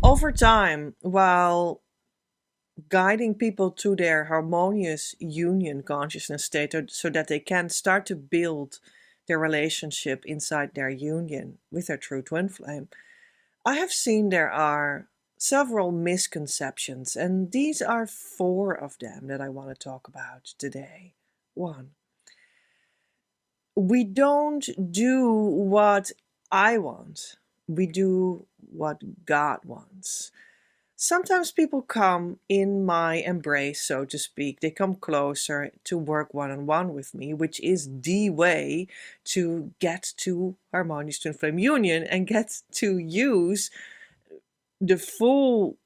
Over time, while guiding people to their harmonious union consciousness state so that they can start to build their relationship inside their union with their true twin flame, I have seen there are several misconceptions, and these are four of them that I want to talk about today. One, we don't do what I want, we do what God wants. Sometimes people come in my embrace, so to speak. They come closer to work one on one with me, which is the way to get to harmonious twin flame union and get to use the full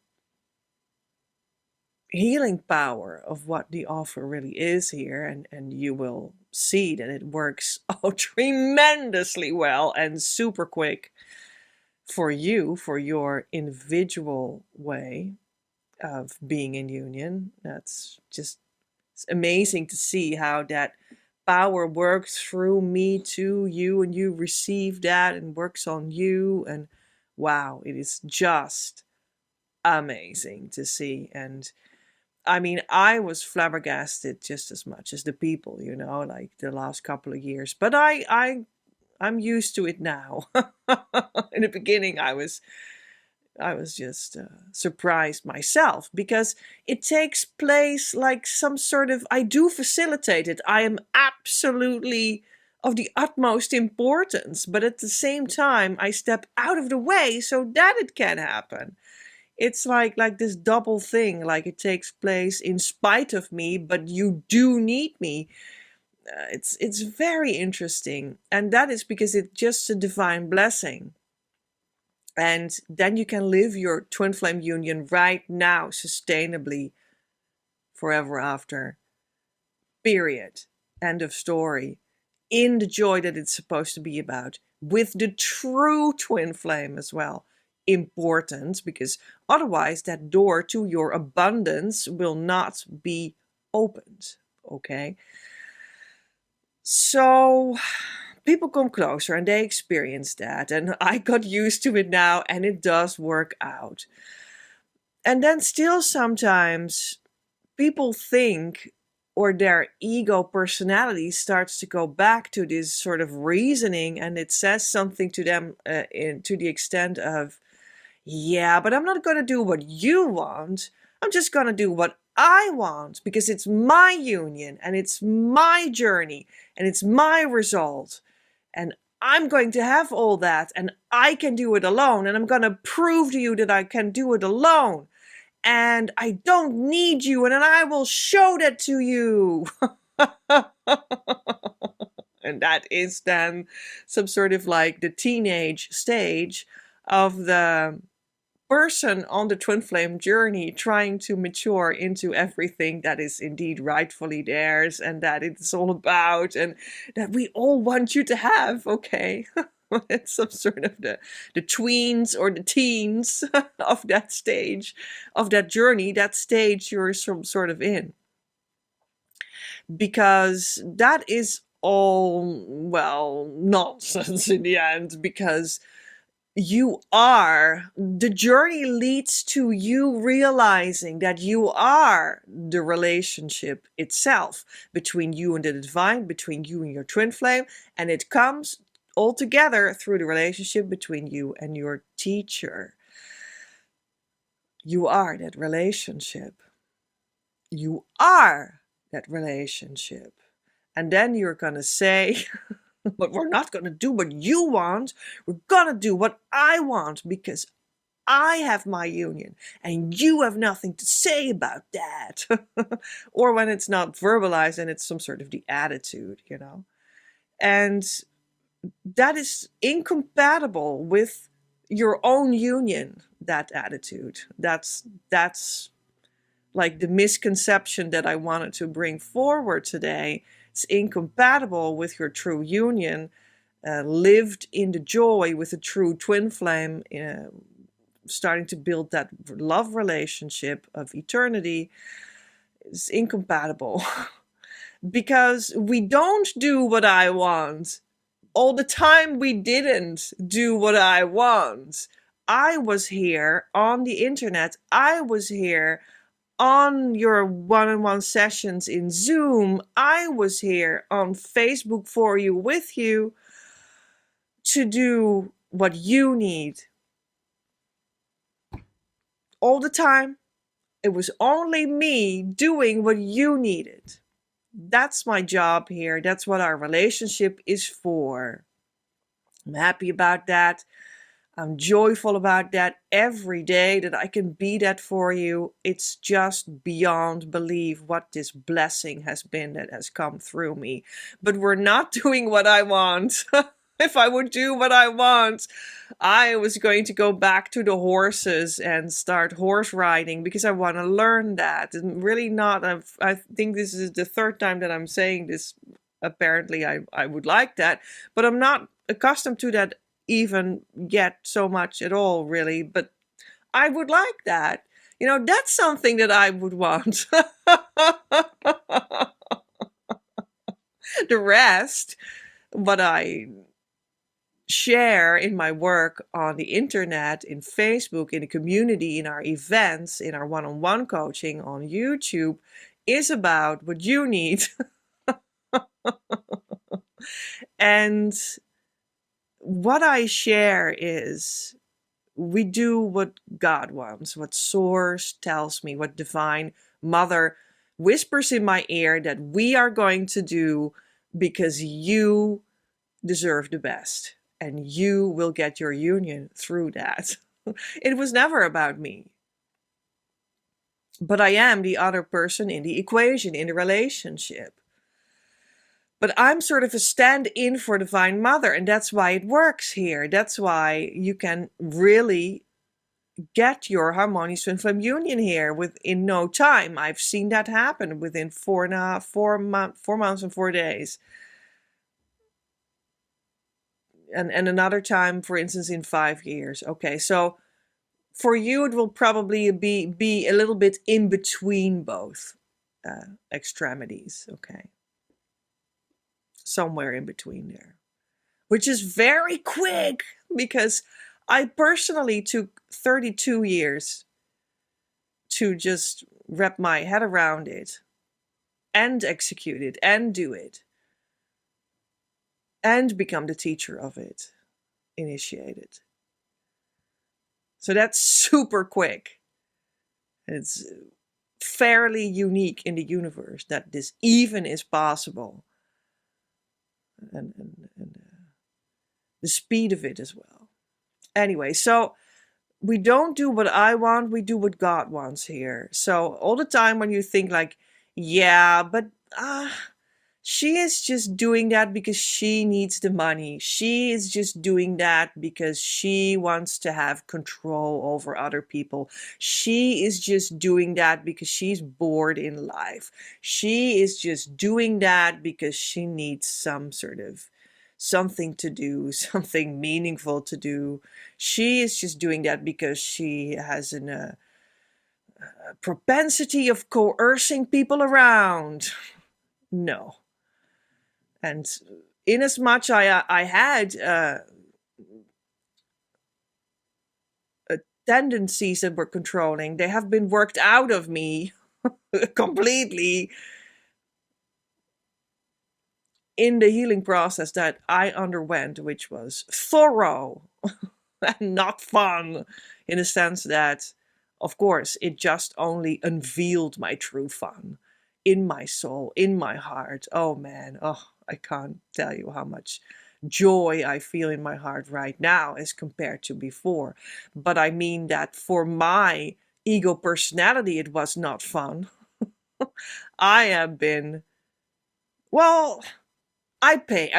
healing power of what the offer really is here. And you will see that it works tremendously well and super quick for you, for your individual way of being in union. That's just, it's amazing to see how that power works through me to you, and you receive that and works on you. And wow, it is just amazing to see. And I mean, I was flabbergasted just as much as the people, like the last couple of years. But I'm used to it now. In the beginning, I was just surprised myself, because it takes place like some sort of, I do facilitate it. I am absolutely of the utmost importance, but at the same time, I step out of the way so that it can happen. It's like this double thing, like it takes place in spite of me, but you do need me. It's very interesting, and that is because it's just a divine blessing. And then you can live your twin flame union right now, sustainably, forever after. Period. End of story. In the joy that it's supposed to be about, with the true twin flame as well. Important, because otherwise that door to your abundance will not be opened. Okay? So people come closer and they experience that, and I got used to it now, and it does work out. And then still sometimes people think, or their ego personality starts to go back to this sort of reasoning, and it says something to them to the extent of, yeah, but I'm not going to do what you want. I'm just going to do what I want, because it's my union and it's my journey and it's my result. And I'm going to have all that, and I can do it alone. And I'm going to prove to you that I can do it alone. And I don't need you, and I will show that to you. And that is then some sort of like the teenage stage of the person on the twin flame journey, trying to mature into everything that is indeed rightfully theirs, and that it's all about, and that we all want you to have. Okay. It's some sort of the tweens or the teens of that stage, of that journey, that stage you're some sort of in. Because that is all, well, nonsense in the end, because the journey leads to you realizing that you are the relationship itself, between you and the divine, between you and your twin flame, and it comes all together through the relationship between you and your teacher. You are that relationship. You are that relationship. And then you're going to say, but we're not going to do what you want. We're going to do what I want, because I have my union and you have nothing to say about that. Or when it's not verbalized and it's some sort of the attitude, And that is incompatible with your own union, that attitude. That's like the misconception that I wanted to bring forward today. It's incompatible with your true union, lived in the joy with a true twin flame, starting to build that love relationship of eternity. Is incompatible. Because we don't do what I want. All the time we didn't do what I want. I was here on the internet. I was here on your one-on-one sessions in Zoom. I was here on Facebook for you, with you, to do what you need. All the time. It was only me doing what you needed. That's my job here. That's what our relationship is for. I'm happy about that. I'm joyful about that every day, that I can be that for you. It's just beyond belief what this blessing has been that has come through me. But we're not doing what I want. If I would do what I want, I was going to go back to the horses and start horse riding, because I want to learn that. And really not, I think this is the third time that I'm saying this. Apparently I would like that, but I'm not accustomed to that even yet so much at all, really. But I would like that. You know, that's something that I would want. The rest, what I share in my work on the internet, in Facebook, in the community, in our events, in our one-on-one coaching on YouTube, is about what you need. And what I share is, we do what God wants, what Source tells me, what Divine Mother whispers in my ear that we are going to do, because you deserve the best and you will get your union through that. It was never about me. But I am the other person in the equation, in the relationship. But I'm sort of a stand-in for Divine Mother, and that's why it works here. That's why you can really get your harmonious twin flame union here within no time. I've seen that happen within 4 months and 4 days. And another time, for instance, in 5 years. Okay, so for you, it will probably be a little bit in between both extremities. Okay. Somewhere in between there, which is very quick, because I personally took 32 years to just wrap my head around it and execute it and do it and become the teacher of it, initiate it. So that's super quick. It's fairly unique in the universe that this even is possible. And the speed of it as well. Anyway, so we don't do what I want, we do what God wants here. So all the time when you think like, yeah, but she is just doing that because she needs the money. She is just doing that because she wants to have control over other people. She is just doing that because she's bored in life. She is just doing that because she needs some sort of something to do, something meaningful to do. She is just doing that because she has a propensity of coercing people around. No. And inasmuch I had tendencies that were controlling, they have been worked out of me completely in the healing process that I underwent, which was thorough and not fun, in the sense that, of course, it just only unveiled my true fun in my soul, in my heart. Oh man, I can't tell you how much joy I feel in my heart right now as compared to before. But I mean that for my ego personality, it was not fun. I have been, well, I paid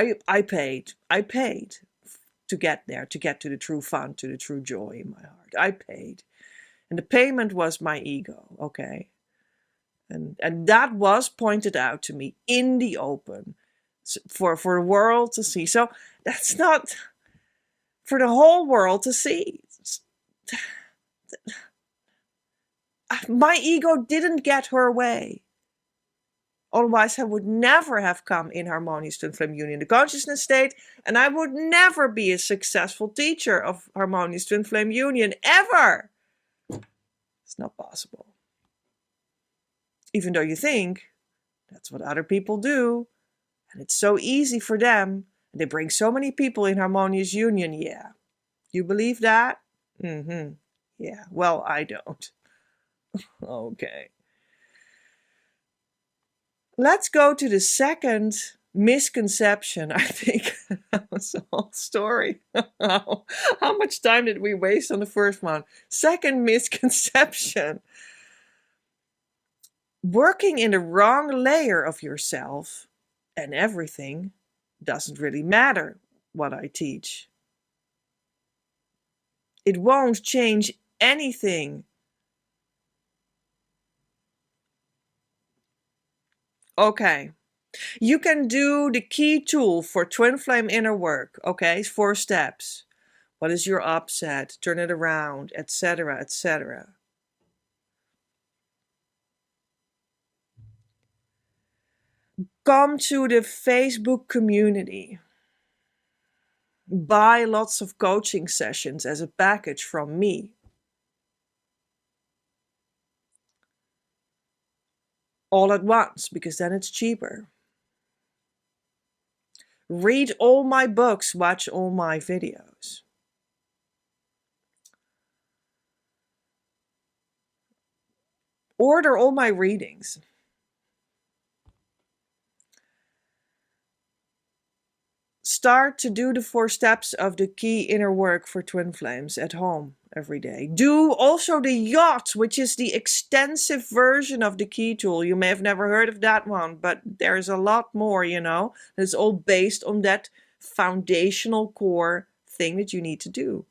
to get there, to get to the true fun, to the true joy in my heart. I paid. And the payment was my ego, okay? And that was pointed out to me in the open for the world to see. So that's not for the whole world to see. My ego didn't get her way. Otherwise, I would never have come in harmonious twin flame union, the consciousness state, and I would never be a successful teacher of harmonious twin flame union, ever. It's not possible. Even though you think that's what other people do, and it's so easy for them, and they bring so many people in harmonious union. Yeah. You believe that? Mm-hmm. Yeah. Well, I don't. Okay. Let's go to the second misconception. I think that was the whole story. How much time did we waste on the first one? Second misconception. Working in the wrong layer of yourself and everything doesn't really matter what I teach. It won't change anything. Okay. You can do the key tool for twin flame inner work. Okay, 4 steps. What is your upset? Turn it around, etc., etc. Come to the Facebook community. Buy lots of coaching sessions as a package from me. All at once, because then it's cheaper. Read all my books, watch all my videos. Order all my readings. Start to do the 4 steps of the key inner work for twin flames at home every day. Do also the yacht, which is the extensive version of the key tool. You may have never heard of that one, but there's a lot more, you know. It's all based on that foundational core thing that you need to do.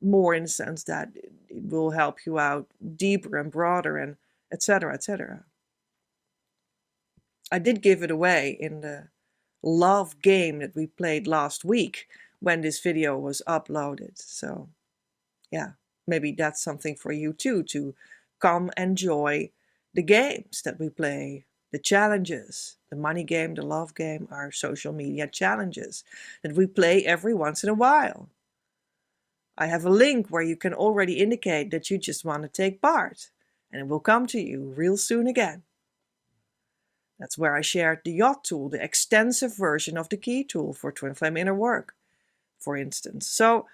More in the sense that it will help you out deeper and broader and etc., etc. I did give it away in the love game that we played last week when this video was uploaded. So yeah, maybe that's something for you too, to come enjoy the games that we play, the challenges, the money game, the love game, our social media challenges that we play every once in a while. I have a link where you can already indicate that you just want to take part, and it will come to you real soon again. That's where I shared the yacht tool, the extensive version of the key tool for twin flame inner work, for instance. So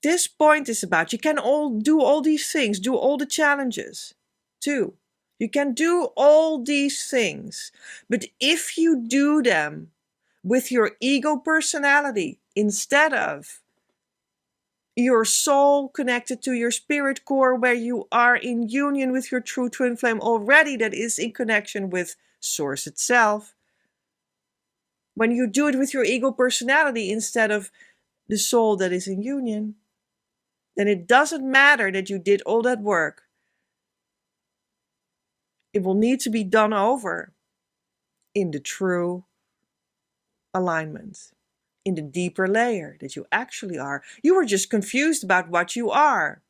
this point is about you can do all these things, do all the challenges too. You can do all these things, but if you do them with your ego personality instead of your soul connected to your spirit core, where you are in union with your true twin flame already, that is in connection with source itself. When you do it with your ego personality instead of the soul that is in union, then it doesn't matter that you did all that work. It will need to be done over in the true alignment, in the deeper layer that you actually are. You were just confused about what you are.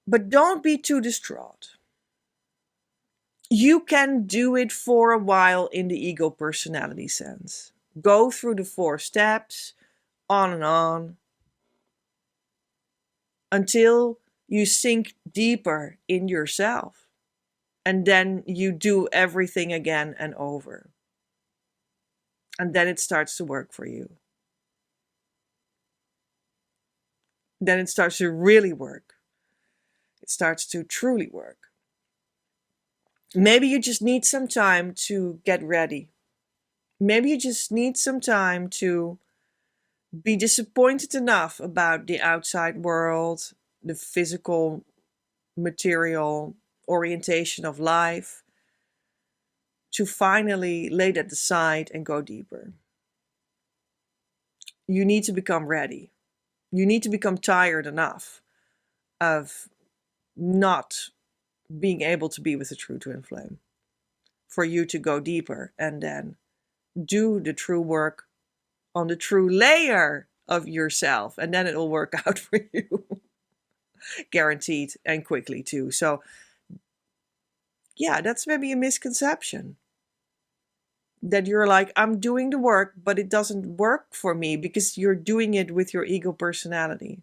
But don't be too distraught. You can do it for a while in the ego personality sense. Go through the 4 steps, on and on, until you sink deeper in yourself. And then you do everything again and over. And then it starts to work for you. Then it starts to really work. It starts to truly work. Maybe you just need some time to get ready. Maybe you just need some time to be disappointed enough about the outside world, the physical, material orientation of life, to finally lay that aside and go deeper. You need to become ready. You need to become tired enough of not being able to be with the true twin flame for you to go deeper and then do the true work on the true layer of yourself, and then it'll work out for you. Guaranteed, and quickly too. So yeah, that's maybe a misconception. That you're like, I'm doing the work, but it doesn't work for me because you're doing it with your ego personality.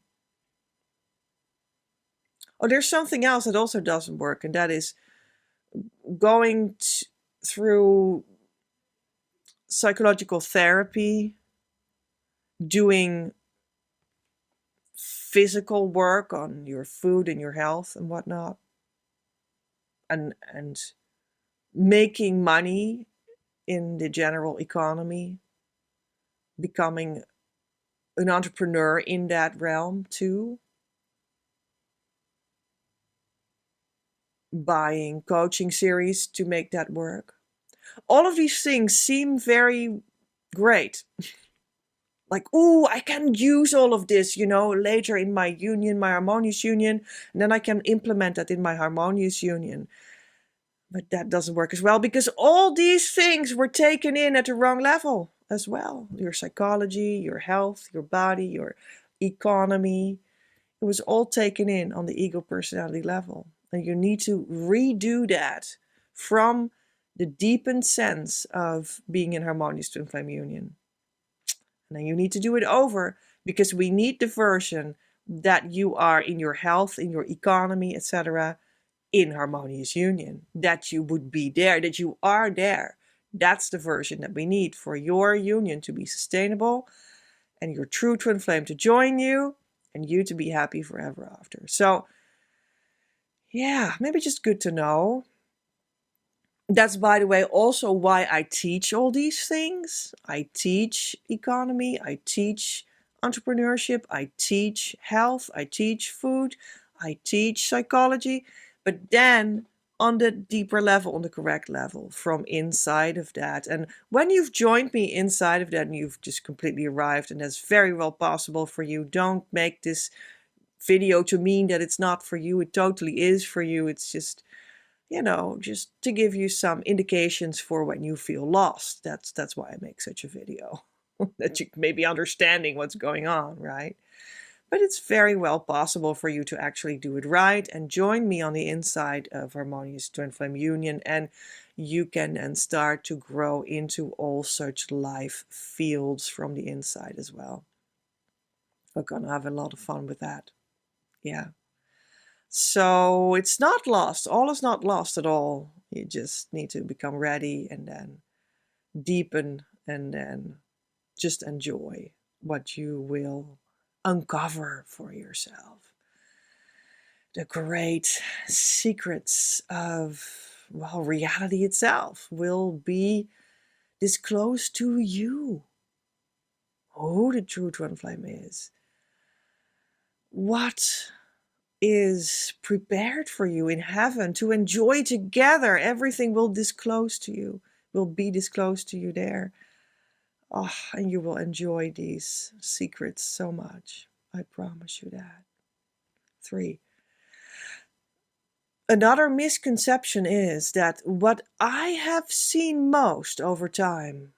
Oh, there's something else that also doesn't work, and that is going through psychological therapy, doing physical work on your food and your health and whatnot, and making money in the general economy, becoming an entrepreneur in that realm too, buying coaching series to make that work. All of these things seem very great. Like, oh, I can use all of this, later in my union, my harmonious union, and then I can implement that in my harmonious union. But that doesn't work as well because all these things were taken in at the wrong level as well. Your psychology, your health, your body, your economy. It was all taken in on the ego personality level. And you need to redo that from the deepened sense of being in harmonious twin flame union. And then you need to do it over because we need the version that you are in your health, in your economy, etc., in harmonious union. That you would be there, that you are there. That's the version that we need for your union to be sustainable and your true twin flame to join you and you to be happy forever after. So, yeah, maybe just good to know. That's, by the way, also why I teach all these things. I teach economy, I teach entrepreneurship, I teach health, I teach food, I teach psychology, but then on the deeper level, on the correct level, from inside of that. And when you've joined me inside of that and you've just completely arrived, and that's very well possible for you, don't make this video to mean that it's not for you. It totally is for you. It's just, just to give you some indications for when you feel lost. That's why I make such a video, that you may be understanding what's going on, right? But it's very well possible for you to actually do it right and join me on the inside of Harmonious Twin Flame Union, and you can then start to grow into all such life fields from the inside as well. We're gonna have a lot of fun with that. Yeah. So it's not lost. All is not lost at all. You just need to become ready and then deepen and then just enjoy what you will uncover for yourself. The great secrets of, reality itself will be disclosed to you. Who the true twin flame is. What is prepared for you in heaven to enjoy together. Everything will disclose to you, will be disclosed to you there. Oh, and you will enjoy these secrets so much. I promise you that. 3. Another misconception is that what I have seen most over time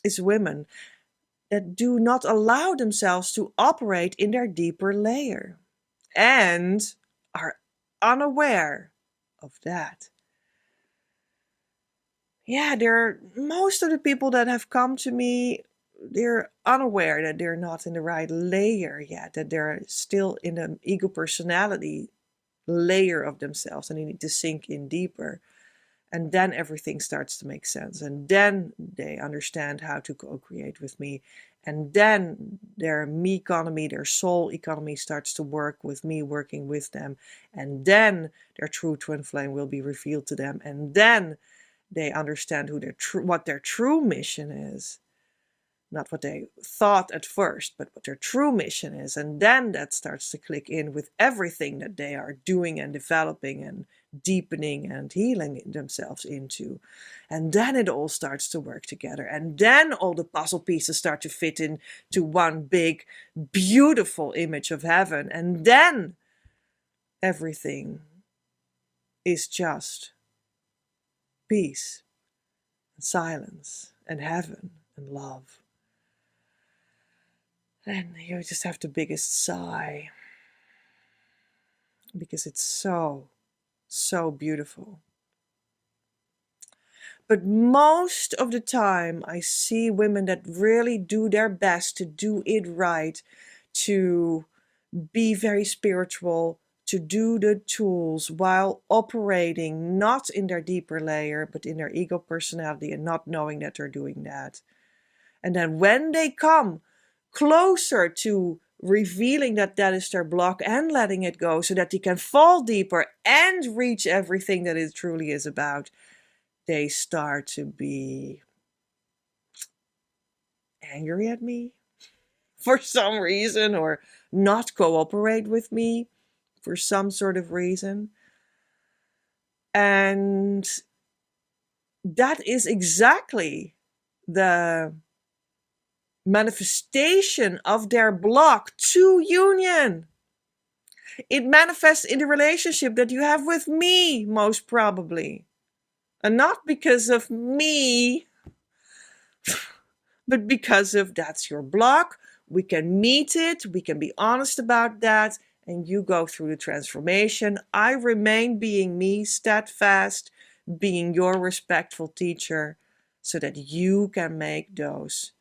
is women that do not allow themselves to operate in their deeper layer and are unaware of that. Yeah, most of the people that have come to me, they're unaware that they're not in the right layer yet, that they're still in the ego personality layer of themselves, and they need to sink in deeper. And then everything starts to make sense. And then they understand how to co-create with me. And then their me economy, their soul economy starts to work with me, working with them. And then their true twin flame will be revealed to them. And then they understand what their true mission is. Not what they thought at first, but what their true mission is. And then that starts to click in with everything that they are doing and developing and deepening and healing themselves into. And then it all starts to work together. And then all the puzzle pieces start to fit into one big, beautiful image of heaven. And then everything is just peace and silence and heaven and love. And you just have the biggest sigh because it's so, so beautiful. But most of the time, I see women that really do their best to do it right, to be very spiritual, to do the tools while operating not in their deeper layer, but in their ego personality and not knowing that they're doing that. And then when they come closer to revealing that that is their block and letting it go so that they can fall deeper and reach everything that it truly is about, they start to be angry at me for some reason or not cooperate with me for some sort of reason. And that is exactly the manifestation of their block to union. It manifests in the relationship that you have with me, most probably. And not because of me, but because of that's your block. We can meet it, we can be honest about that, and you go through the transformation. I remain being me, steadfast, being your respectful teacher, so that you can make those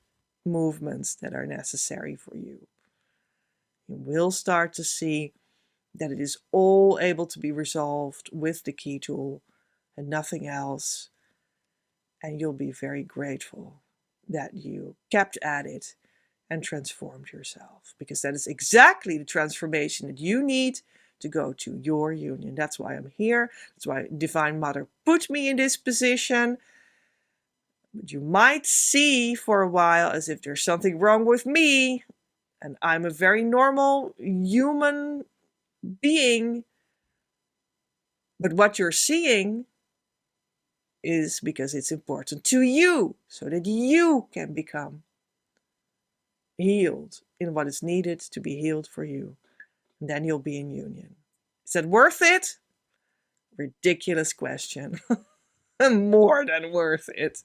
movements that are necessary for you. You will start to see that it is all able to be resolved with the key tool and nothing else. And you'll be very grateful that you kept at it and transformed yourself, because that is exactly the transformation that you need to go to your union. That's why I'm here. That's why Divine Mother put me in this position. But you might see for a while as if there's something wrong with me, and I'm a very normal human being. But what you're seeing is because it's important to you, so that you can become healed in what is needed to be healed for you. And then you'll be in union. Is that worth it? Ridiculous question. More than worth it.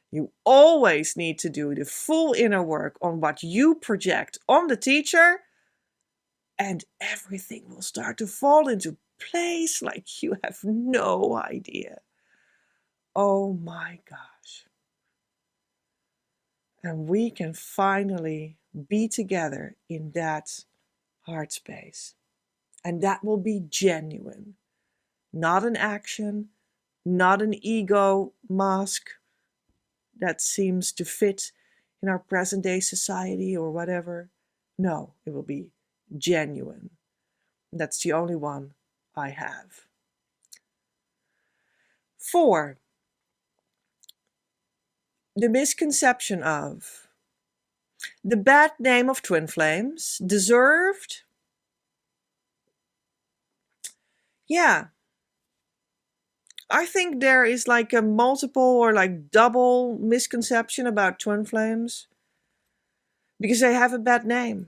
You always need to do the full inner work on what you project on the teacher, and everything will start to fall into place like you have no idea. Oh my gosh. And we can finally be together in that heart space. And that will be genuine. Not an action, not an ego mask that seems to fit in our present day society or whatever. No, it will be genuine. That's the only one I have. 4. The misconception of the bad name of twin flames deserved. Yeah, I think there is like a multiple or like double misconception about twin flames because they have a bad name.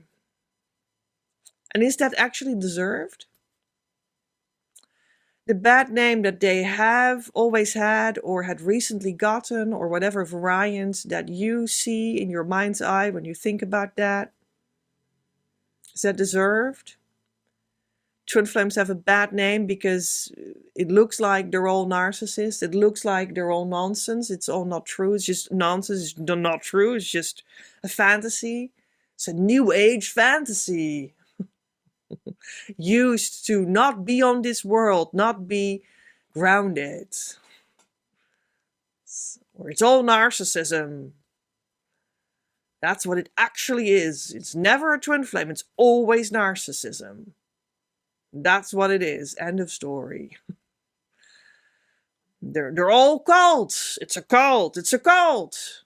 And is that actually deserved? The bad name that they have always had or had recently gotten, or whatever variant that you see in your mind's eye when you think about that, is that deserved? Twin flames have a bad name because it looks like they're all narcissists. It looks like they're all nonsense. It's all not true. It's just nonsense. It's not true. It's just a fantasy. It's a new age fantasy used to not be on this world, not be grounded. Or it's all narcissism. That's what it actually is. It's never a twin flame. It's always narcissism. That's what it is. End of story. They're all cults. It's a cult. It's a cult.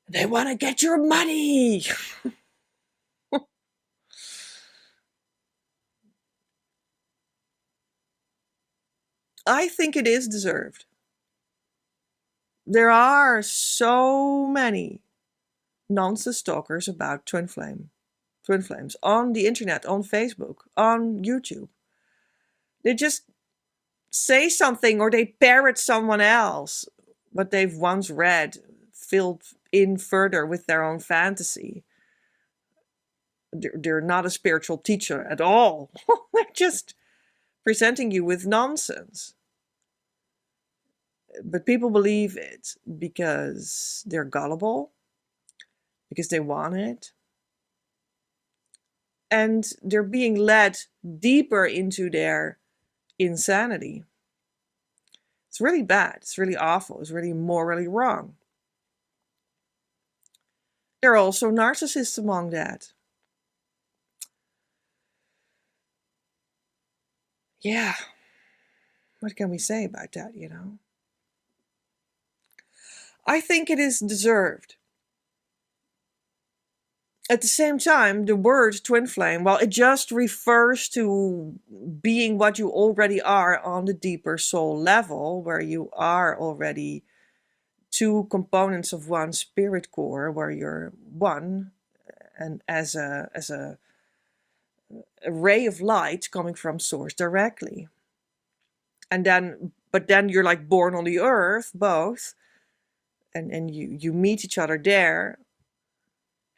They want to get your money. I think it is deserved. There are so many nonsense talkers about twin flames on the internet, on Facebook, on YouTube. They just say something or they parrot someone else what they've once read filled in further with their own fantasy. They're not a spiritual teacher at all. They're just presenting you with nonsense. But people believe it because they're gullible, because they want it, and they're being led deeper into their insanity. It's really bad. It's really awful. It's really morally wrong. There are also narcissists among that. Yeah. What can we say about that, you know? I think it is deserved. At the same time, the word twin flame, well, it just refers to being what you already are on the deeper soul level, where you are already two components of one spirit core, where you're one, and as a ray of light coming from source directly. And then, but then you're like born on the earth, both, and you meet each other there,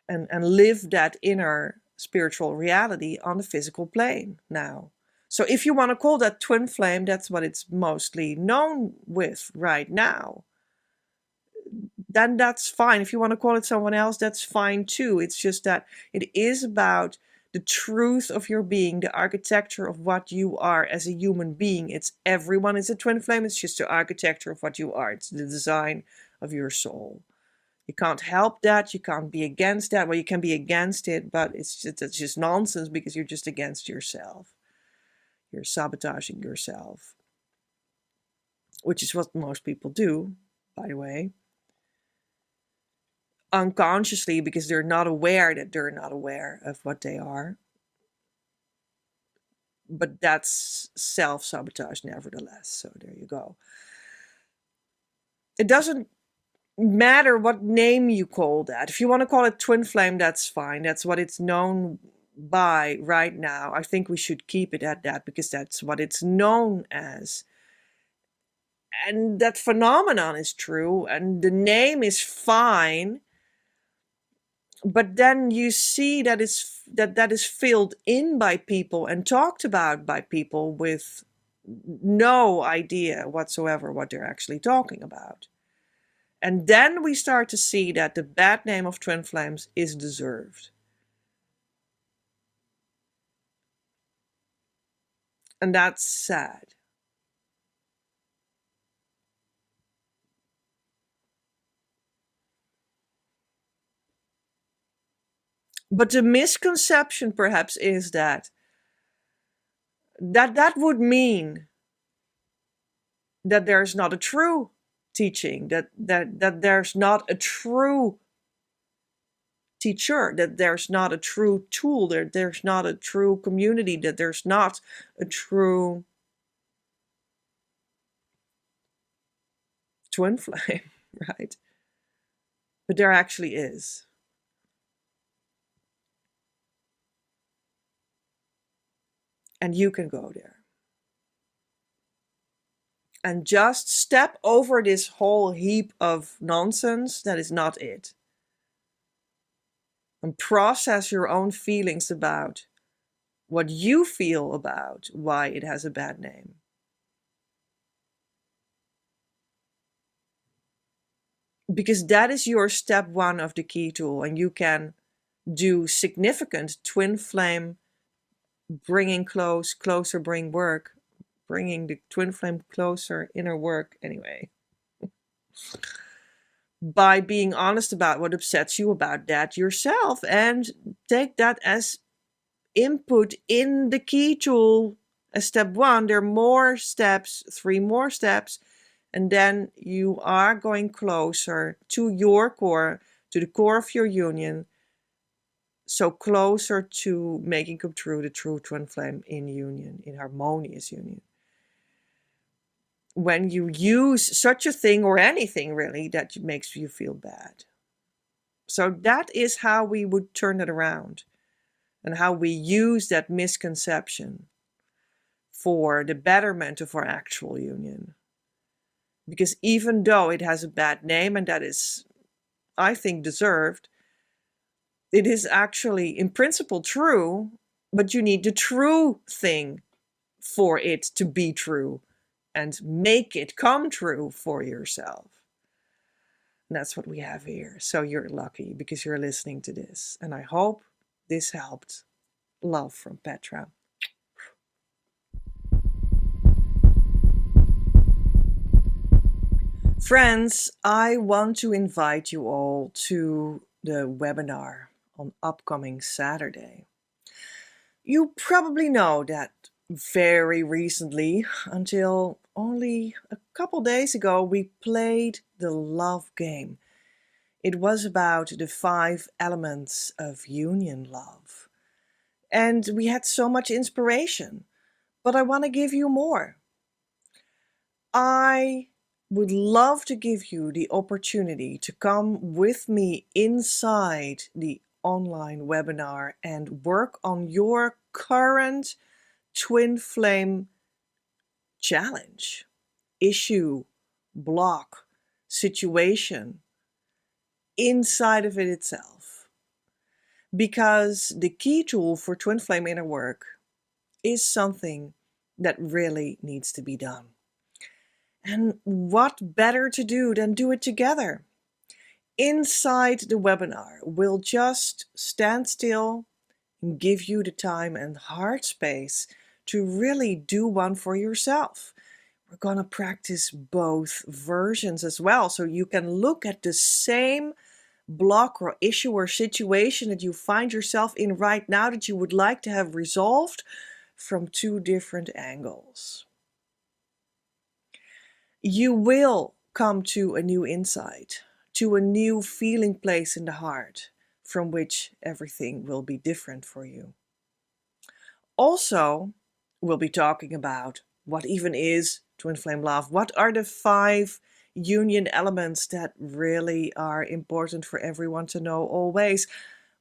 and live that inner spiritual reality on the physical plane now. So if you want to call that twin flame, that's what it's mostly known with right now. Then that's fine. If you want to call it someone else, that's fine too. It's just that it is about the truth of your being, the architecture of what you are as a human being. It's everyone is a twin flame. It's just the architecture of what you are. It's the design of your soul. You can't help that. You can't be against that. Well, you can be against it, but it's just nonsense because you're just against yourself. You're sabotaging yourself, which is what most people do, by the way. Unconsciously, because they're not aware that they're not aware of what they are. But that's self-sabotage nevertheless. So there you go. It doesn't matter what name you call that. If you want to call it twin flame, that's fine. That's what it's known by right now. I think we should keep it at that because that's what it's known as. And that phenomenon is true, and the name is fine. But then you see that that is filled in by people and talked about by people with no idea whatsoever what they're actually talking about. And then we start to see that the bad name of twin flames is deserved. And that's sad. But the misconception perhaps is that would mean that there's not a true teaching, that there's not a true teacher, that there's not a true tool, there's not a true community, that there's not a true twin flame, right? But there actually is. And you can go there. And just step over this whole heap of nonsense that is not it. And process your own feelings about what you feel about why it has a bad name. Because that is your step one of the key tool, and you can do significant twin flame bringing closer bring work, bringing the twin flame closer inner work anyway. By being honest about what upsets you about that yourself, and take that as input in the key tool as step one. There are more steps, 3 more steps, and then you are going closer to your core, to the core of your union. So closer to making come true the true twin flame in union, in harmonious union. When you use such a thing, or anything really, that makes you feel bad. So that is how we would turn it around, and how we use that misconception for the betterment of our actual union. Because even though it has a bad name, and that is I think, deserved. It is actually in principle true, but you need the true thing for it to be true and make it come true for yourself. And that's what we have here. So you're lucky because you're listening to this. And I hope this helped. Love from Petra. Friends, I want to invite you all to the webinar on upcoming Saturday. You probably know that very recently, until only a couple days ago, we played the love game. It was about the 5 elements of union love. And we had so much inspiration, but I want to give you more. I would love to give you the opportunity to come with me inside the online webinar and work on your current twin flame challenge, issue, block, situation inside of it itself. Because the key tool for twin flame inner work is something that really needs to be done. And what better to do than do it together? Inside the webinar, we'll just stand still and give you the time and heart space to really do one for yourself. We're going to practice both versions as well, so you can look at the same block or issue or situation that you find yourself in right now that you would like to have resolved from 2 different angles. You will come to a new insight, to a new feeling place in the heart, from which everything will be different for you. Also, we'll be talking about what even is twin flame love. What are the 5 union elements that really are important for everyone to know always?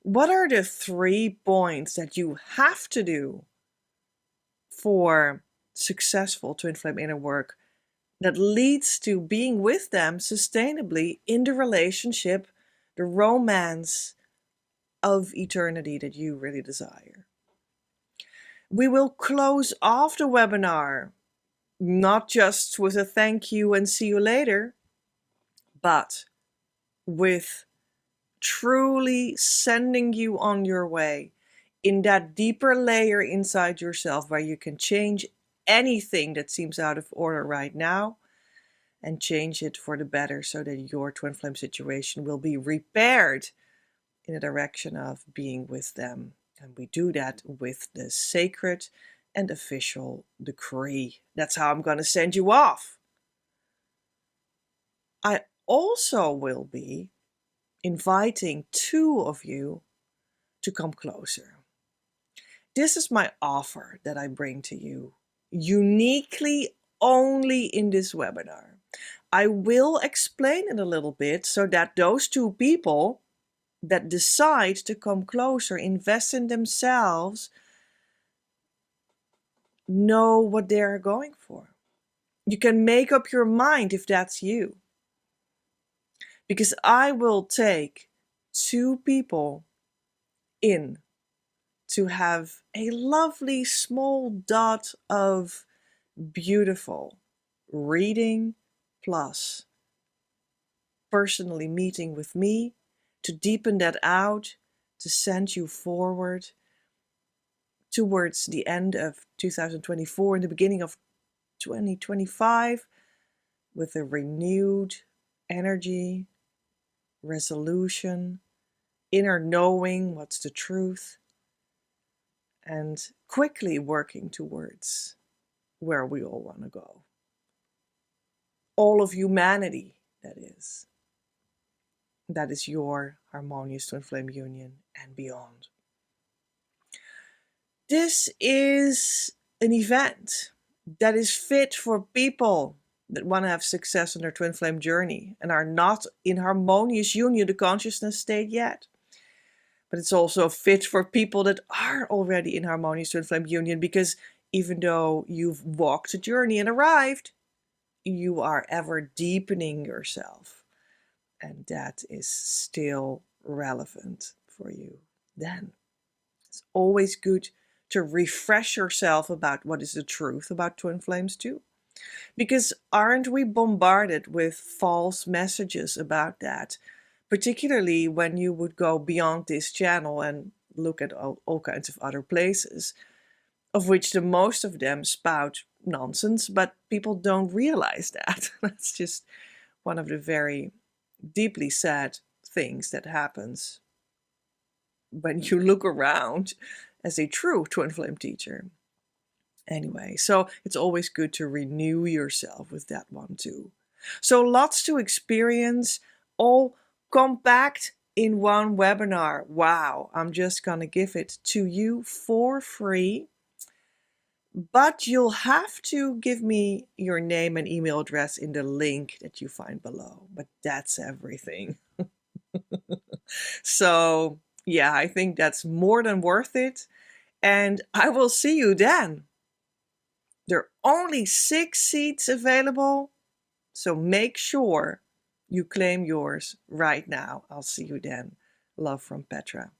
What are the 3 points that you have to do for successful twin flame inner work that leads to being with them sustainably in the relationship, the romance of eternity that you really desire? We will close off the webinar not just with a thank you and see you later, but with truly sending you on your way in that deeper layer inside yourself where you can change anything that seems out of order right now and change it for the better so that your twin flame situation will be repaired in the direction of being with them. And we do that with the sacred and official decree. That's how I'm going to send you off. I also will be inviting 2 of you to come closer. This is my offer that I bring to you, uniquely only in this webinar. I will explain it a little bit so that those 2 people that decide to come closer, invest in themselves, know what they're going for. You can make up your mind if that's you. Because I will take 2 people in to have a lovely small dot of beautiful reading plus personally meeting with me to deepen that out, to send you forward towards the end of 2024 and the beginning of 2025 with a renewed energy, resolution, inner knowing what's the truth, and quickly working towards where we all want to go. All of humanity, that is. That is your harmonious twin flame union and beyond. This is an event that is fit for people that want to have success in their twin flame journey and are not in harmonious union, the consciousness state yet. But it's also fit for people that are already in harmonious twin flame union, because even though you've walked the journey and arrived, you are ever deepening yourself and that is still relevant for you then. It's always good to refresh yourself about what is the truth about twin flames too. Because aren't we bombarded with false messages about that? Particularly when you would go beyond this channel and look at all kinds of other places, of which the most of them spout nonsense, but people don't realize that. That's just one of the very deeply sad things that happens when you look around as a true twin flame teacher. Anyway, so it's always good to renew yourself with that one too. So lots to experience, all compact in one webinar. Wow, I'm just gonna give it to you for free. But you'll have to give me your name and email address in the link that you find below. But that's everything. So yeah, I think that's more than worth it. And I will see you then. There are only 6 seats available, so make sure you claim yours right now. I'll see you then. Love from Petra.